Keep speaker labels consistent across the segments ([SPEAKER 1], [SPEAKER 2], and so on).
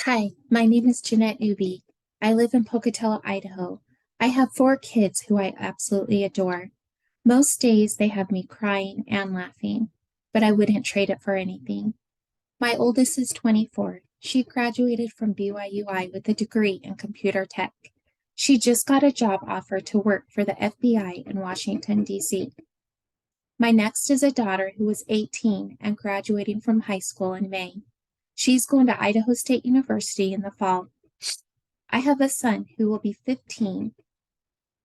[SPEAKER 1] Hi, my name is Jeanette Newby. I live in Pocatello, Idaho. I have four kids who I absolutely adore. Most days they have me crying and laughing, but I wouldn't trade it for anything. My oldest is 24. She graduated from BYUI with a degree in computer tech. She just got a job offer to work for the FBI in Washington, D.C. My next is a daughter who is 18 and graduating from high school in May. She's going to Idaho State University in the fall. I have a son who will be 15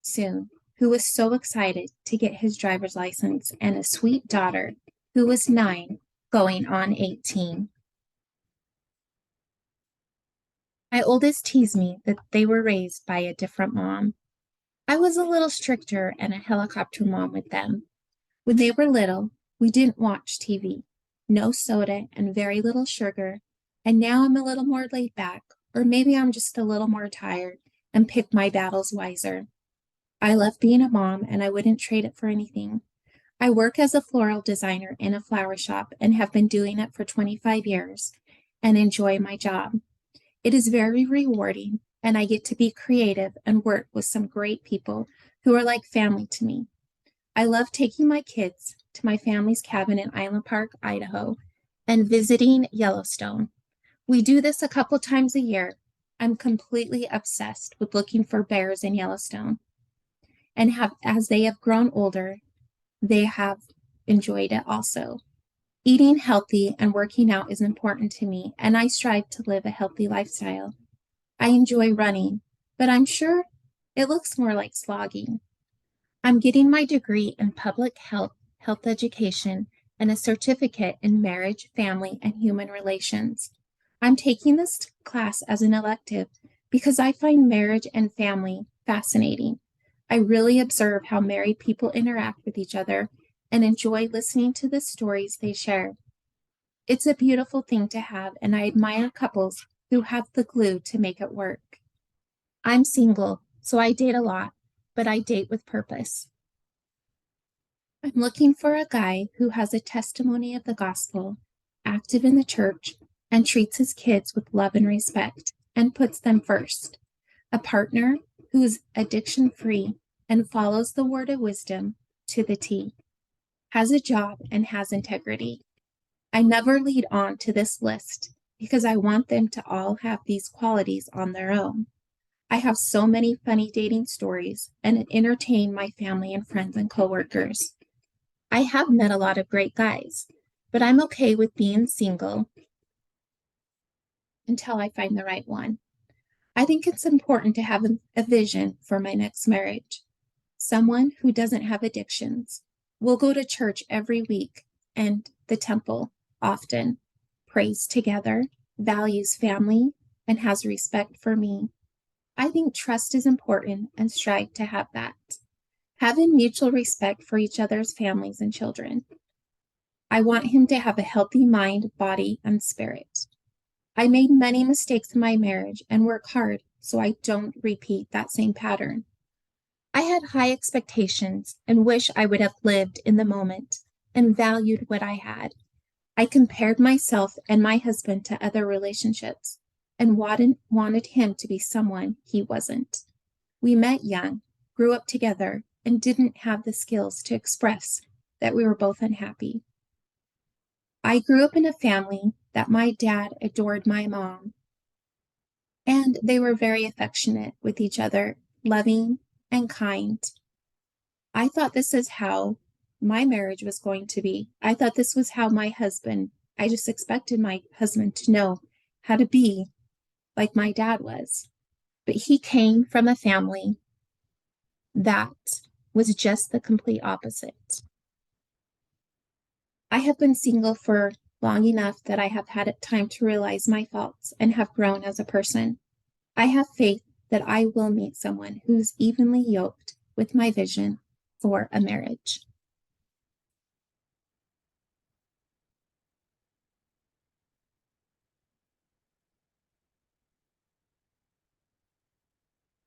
[SPEAKER 1] soon, who is so excited to get his driver's license, and a sweet daughter who is 9, going on 18. My oldest teased me that they were raised by a different mom. I was a little stricter and a helicopter mom with them. When they were little, we didn't watch TV, no soda and very little sugar, and now I'm a little more laid back, or maybe I'm just a little more tired and pick my battles wiser. I love being a mom and I wouldn't trade it for anything. I work as a floral designer in a flower shop and have been doing it for 25 years and enjoy my job. It is very rewarding and I get to be creative and work with some great people who are like family to me. I love taking my kids to my family's cabin in Island Park, Idaho, and visiting Yellowstone. We do this a couple times a year. I'm completely obsessed with looking for bears in Yellowstone. And as they have grown older, they have enjoyed it also. Eating healthy and working out is important to me, and I strive to live a healthy lifestyle. I enjoy running, but I'm sure it looks more like slogging. I'm getting my degree in public health education, and a certificate in marriage, family, and human relations. I'm taking this class as an elective because I find marriage and family fascinating. I really observe how married people interact with each other and enjoy listening to the stories they share. It's a beautiful thing to have, and I admire couples who have the glue to make it work. I'm single, so I date a lot, but I date with purpose. I'm looking for a guy who has a testimony of the gospel, active in the church, and treats his kids with love and respect, and puts them first. A partner who is addiction-free and follows the word of wisdom to the T, has a job, and has integrity. I never lead on to this list because I want them to all have these qualities on their own. I have so many funny dating stories and entertain my family and friends and coworkers. I have met a lot of great guys, but I'm okay with being single until I find the right one. I think it's important to have a vision for my next marriage. Someone who doesn't have addictions, will go to church every week and the temple often, prays together, values family, and has respect for me. I think trust is important and strive to have that. Having mutual respect for each other's families and children. I want him to have a healthy mind, body, and spirit. I made many mistakes in my marriage and work hard so I don't repeat that same pattern. I had high expectations and wish I would have lived in the moment and valued what I had. I compared myself and my husband to other relationships and wanted him to be someone he wasn't. We met young, grew up together, and didn't have the skills to express that we were both unhappy. I grew up in a family that my dad adored my mom, and they were very affectionate with each other, loving and kind. I thought this is how my marriage was going to be. I thought this was how I just expected my husband to know how to be like my dad was. But he came from a family that was just the complete opposite. I have been single for long enough that I have had time to realize my faults and have grown as a person. I have faith that I will meet someone who's evenly yoked with my vision for a marriage.